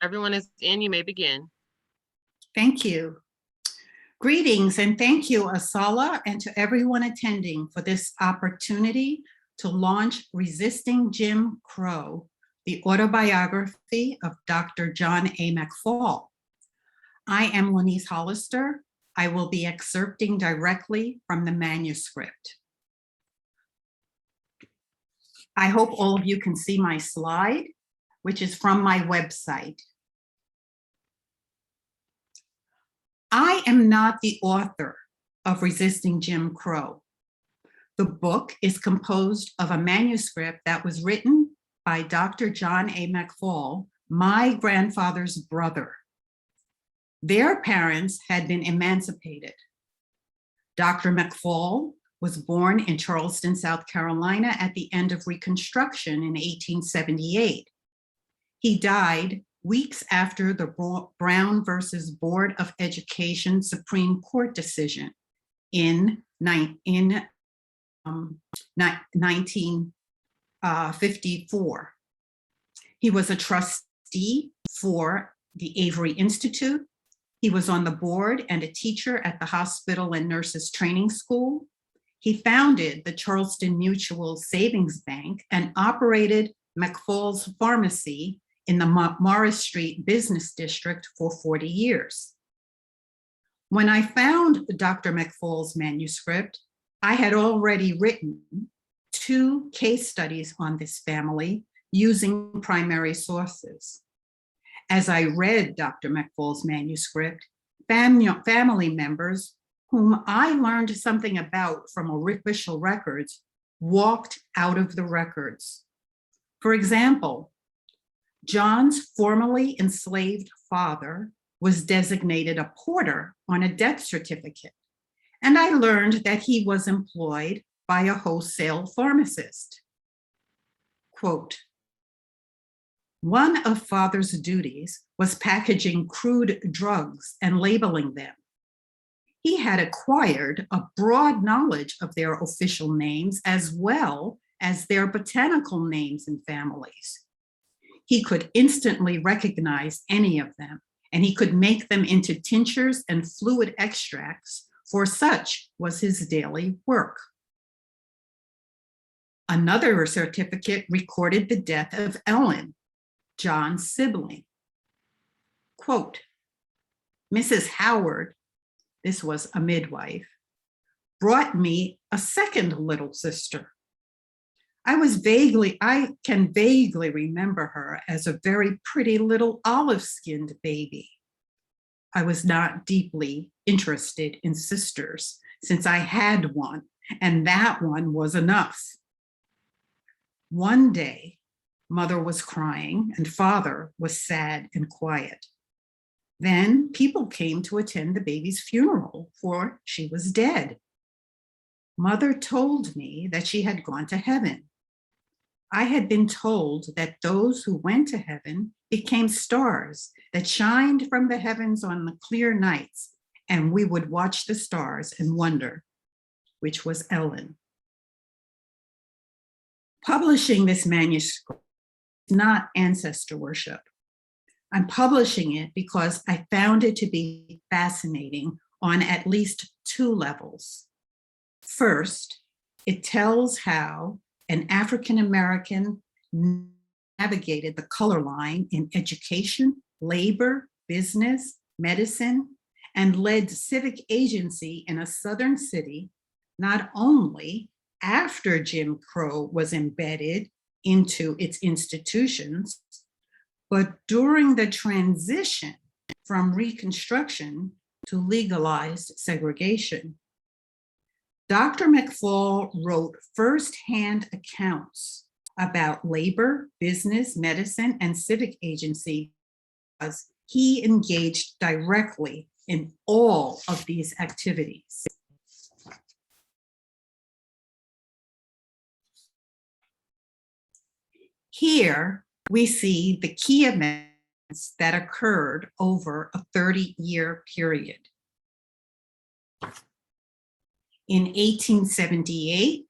Everyone is in, you may begin. Thank you. Greetings and thank you, Asala, and to everyone attending for this opportunity to launch Resisting Jim Crow, the autobiography of Dr. John A. McFall. I am Lahnice Hollister. I will be excerpting directly from the manuscript. I hope all of you can see my slide, which is from my website. I am not the author of Resisting Jim Crow. The book is composed of a manuscript that was written by Dr. John A. McFall, my grandfather's brother. Their parents had been emancipated. Dr. McFall was born in Charleston, South Carolina at the end of Reconstruction in 1878. He died weeks after the Brown versus Board of Education Supreme Court decision in 1954. He was a trustee for the Avery Institute. He was on the board and a teacher at the Hospital and Nurses Training School. He founded the Charleston Mutual Savings Bank and operated McFall's Pharmacy in the Morris Street Business District for 40 years. When I found Dr. McFall's manuscript, I had already written 2 case studies on this family using primary sources. As I read Dr. McFall's manuscript, family members whom I learned something about from official records walked out of the records. For example, John's formerly enslaved father was designated a porter on a death certificate, and I learned that he was employed by a wholesale pharmacist. Quote, one of father's duties was packaging crude drugs and labeling them. He had acquired a broad knowledge of their official names as well as their botanical names and families. He could instantly recognize any of them, and he could make them into tinctures and fluid extracts, for such was his daily work. Another certificate recorded the death of Ellen, John's sibling. Quote, Mrs. Howard, this was a midwife, brought me a second little sister. I can vaguely remember her as a very pretty little olive-skinned baby. I was not deeply interested in sisters since I had one, and that one was enough. One day, mother was crying and father was sad and quiet. Then people came to attend the baby's funeral, for she was dead. Mother told me that she had gone to heaven. I had been told that those who went to heaven became stars that shined from the heavens on the clear nights, and we would watch the stars and wonder which was Ellen. Publishing this manuscript is not ancestor worship. I'm publishing it because I found it to be fascinating on at least 2 levels. First, it tells how an African-American navigated the color line in education, labor, business, medicine, and led civic agency in a Southern city, not only after Jim Crow was embedded into its institutions, but during the transition from Reconstruction to legalized segregation. Dr. McFall wrote firsthand accounts about labor, business, medicine, and civic agency because he engaged directly in all of these activities. Here we see the key events that occurred over a 30-year period. In 1878,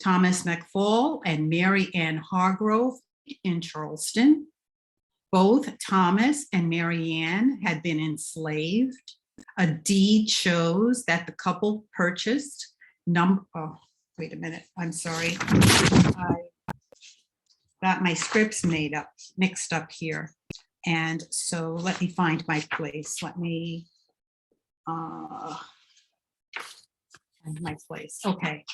Thomas McFall and Mary Ann Hargrove in Charleston. Both Thomas and Mary Ann had been enslaved. A deed shows that the couple purchased wait a minute, I'm sorry. I got my scripts mixed up here. And so let me find my place. Let me find my place. Okay.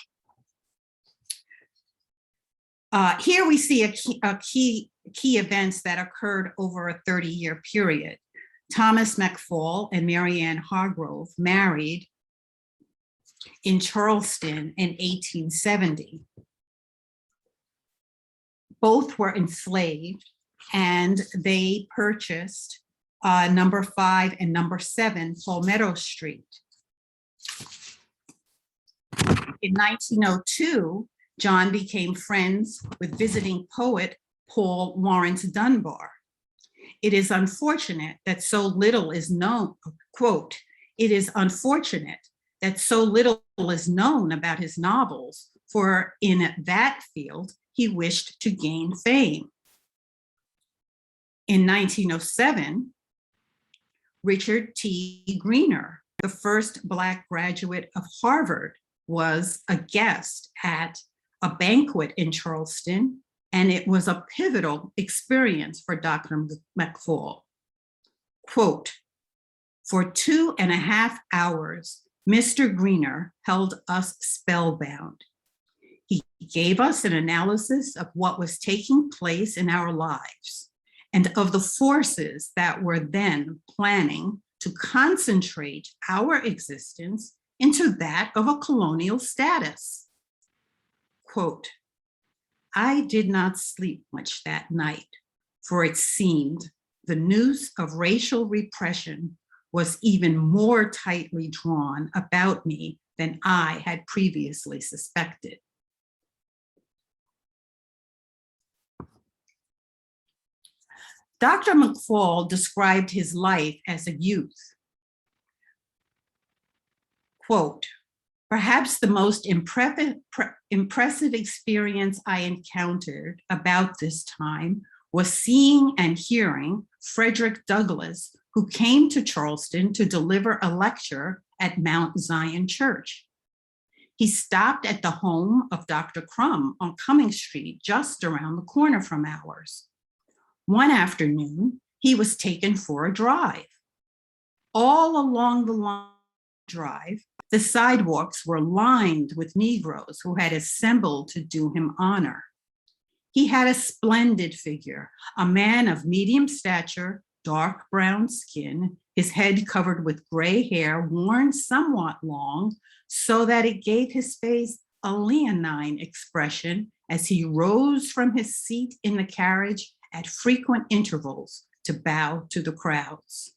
Here we see key events that occurred over a 30-year period. Thomas McFall and Mary Ann Hargrove married in Charleston in 1870. Both were enslaved, and they purchased number 5 and number 7 Palmetto Street. In 1902, John became friends with visiting poet Paul Laurence Dunbar. It is unfortunate that so little is known, quote, "It is unfortunate that so little is known about his novels, for in that field he wished to gain fame." In 1907, Richard T. Greener, the first Black graduate of Harvard, was a guest at a banquet in Charleston, and it was a pivotal experience for Dr. McFall. Quote, "For 2.5 hours, Mr. Greener held us spellbound. He gave us an analysis of what was taking place in our lives and of the forces that were then planning to concentrate our existence into that of a colonial status." Quote, "I did not sleep much that night, for it seemed the noose of racial repression was even more tightly drawn about me than I had previously suspected." Dr. McFall described his life as a youth. Quote, "Perhaps the most impressive experience I encountered about this time was seeing and hearing Frederick Douglass, who came to Charleston to deliver a lecture at Mount Zion Church. He stopped at the home of Dr. Crum on Cumming Street, just around the corner from ours. One afternoon, he was taken for a drive. All along the drive, the sidewalks were lined with Negroes who had assembled to do him honor. He had a splendid figure, a man of medium stature, dark brown skin, his head covered with gray hair worn somewhat long, so that it gave his face a leonine expression as he rose from his seat in the carriage at frequent intervals to bow to the crowds."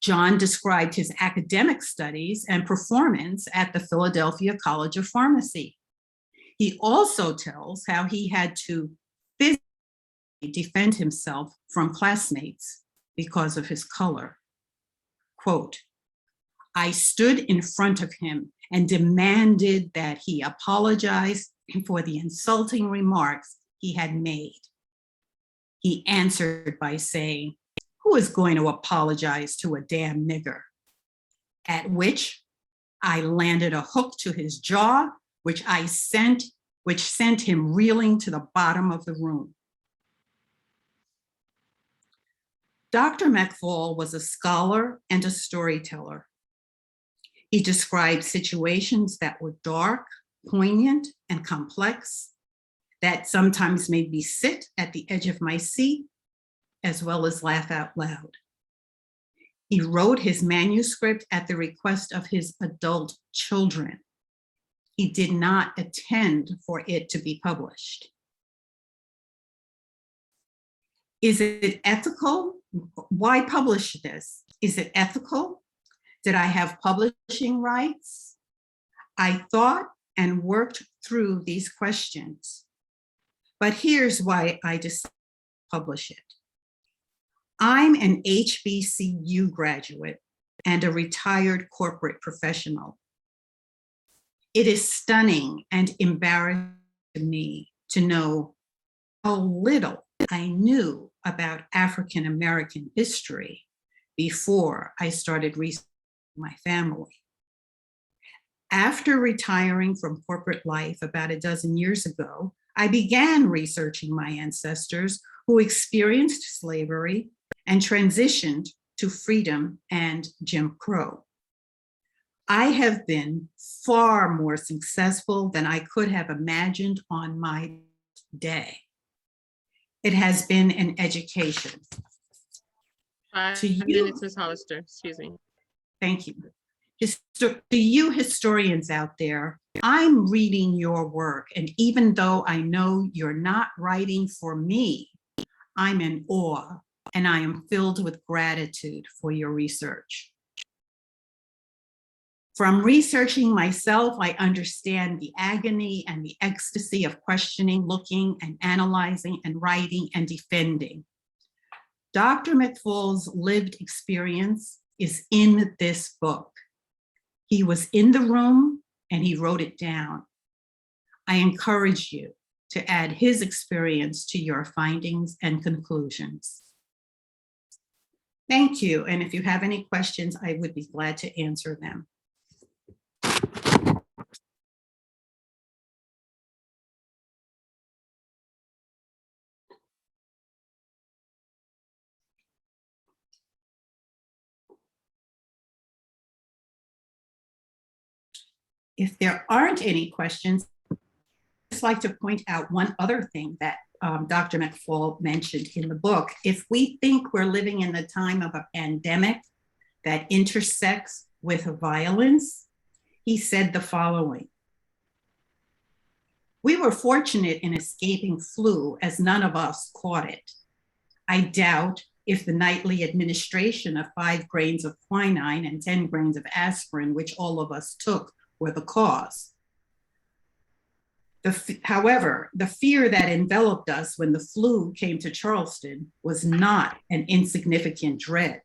John described his academic studies and performance at the Philadelphia College of Pharmacy. He also tells how he had to physically defend himself from classmates because of his color. Quote, "I stood in front of him and demanded that he apologize for the insulting remarks he had made. He answered by saying, 'Who is going to apologize to a damn nigger?' At which I landed a hook to his jaw, which sent him reeling to the bottom of the room." Dr. McFall was a scholar and a storyteller. He described situations that were dark, poignant, and complex, that sometimes made me sit at the edge of my seat, as well as laugh out loud. He wrote his manuscript at the request of his adult children. He did not intend for it to be published. Is it ethical? Why publish this? Is it ethical? Did I have publishing rights? I thought and worked through these questions. But here's why I decided to publish it. I'm an HBCU graduate and a retired corporate professional. It is stunning and embarrassing to me to know how little I knew about African American history before I started researching my family. After retiring from corporate life about a dozen years ago, I began researching my ancestors who experienced slavery and transitioned to freedom and Jim Crow. I have been far more successful than I could have imagined on my day. It has been an education. Five To you, minutes, Ms. Hollister, excuse me. thank you. To you historians out there, I'm reading your work, and even though I know you're not writing for me, I'm in awe and I am filled with gratitude for your research. From researching myself, I understand the agony and the ecstasy of questioning, looking and analyzing and writing and defending. Dr. McFall's lived experience is in this book. He was in the room and he wrote it down. I encourage you to add his experience to your findings and conclusions. Thank you. And if you have any questions, I would be glad to answer them. If there aren't any questions, I'd just like to point out one other thing that Dr. McFall mentioned in the book. If we think we're living in the time of a pandemic that intersects with violence, he said the following: "We were fortunate in escaping flu as none of us caught it. I doubt if the nightly administration of 5 grains of quinine and 10 grains of aspirin, which all of us took, were the cause. However, the fear that enveloped us when the flu came to Charleston was not an insignificant dread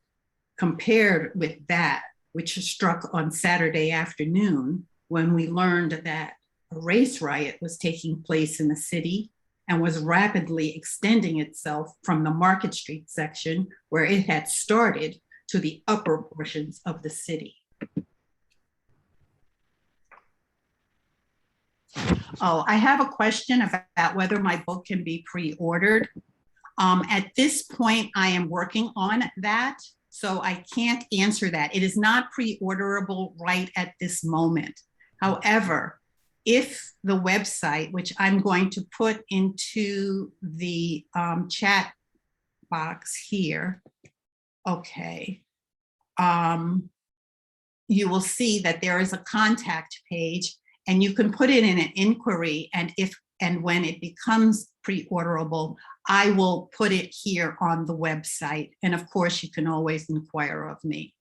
compared with that which struck on Saturday afternoon when we learned that a race riot was taking place in the city and was rapidly extending itself from the Market Street section where it had started to the upper portions of the city." Oh, I have a question about whether my book can be pre-ordered. At this point, I am working on that, so I can't answer that. It is not pre-orderable right at this moment. However, if the website, which I'm going to put into the chat box here, okay, you will see that there is a contact page, and you can put it in an inquiry, and when it becomes pre-orderable, I will put it here on the website. And of course, you can always inquire of me.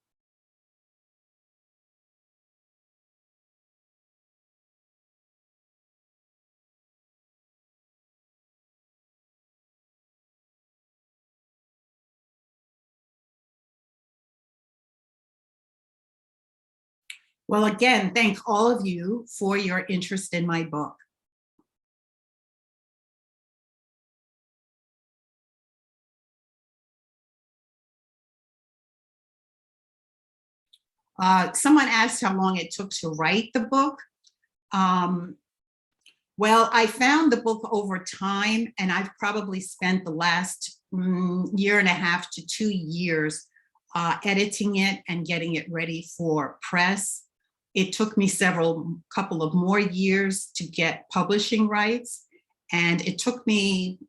Well, again, thank all of you for your interest in my book. Someone asked how long it took to write the book. Well, I found the book over time, and I've probably spent the last year and a half to 2 years editing it and getting it ready for press. It took me couple of more years to get publishing rights, and it took me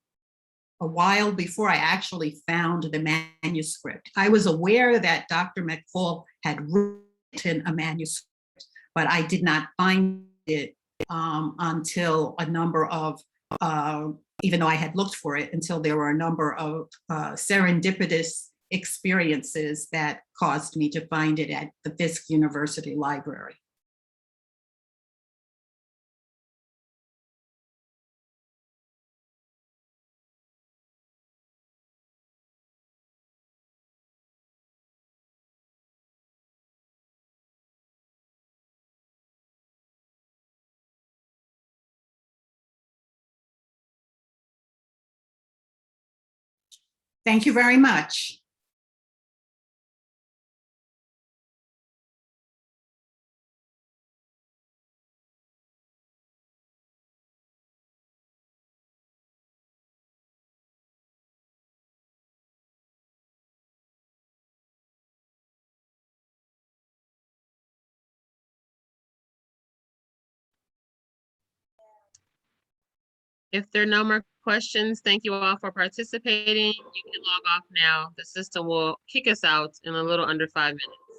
a while before I actually found the manuscript. I was aware that Dr. McFall had written a manuscript, but I did not find it until a number of, even though I had looked for it, until there were a number of serendipitous experiences that caused me to find it at the Fisk University Library. Thank you very much. If there are no more questions, thank you all for participating. You can log off now. The system will kick us out in a little under 5 minutes.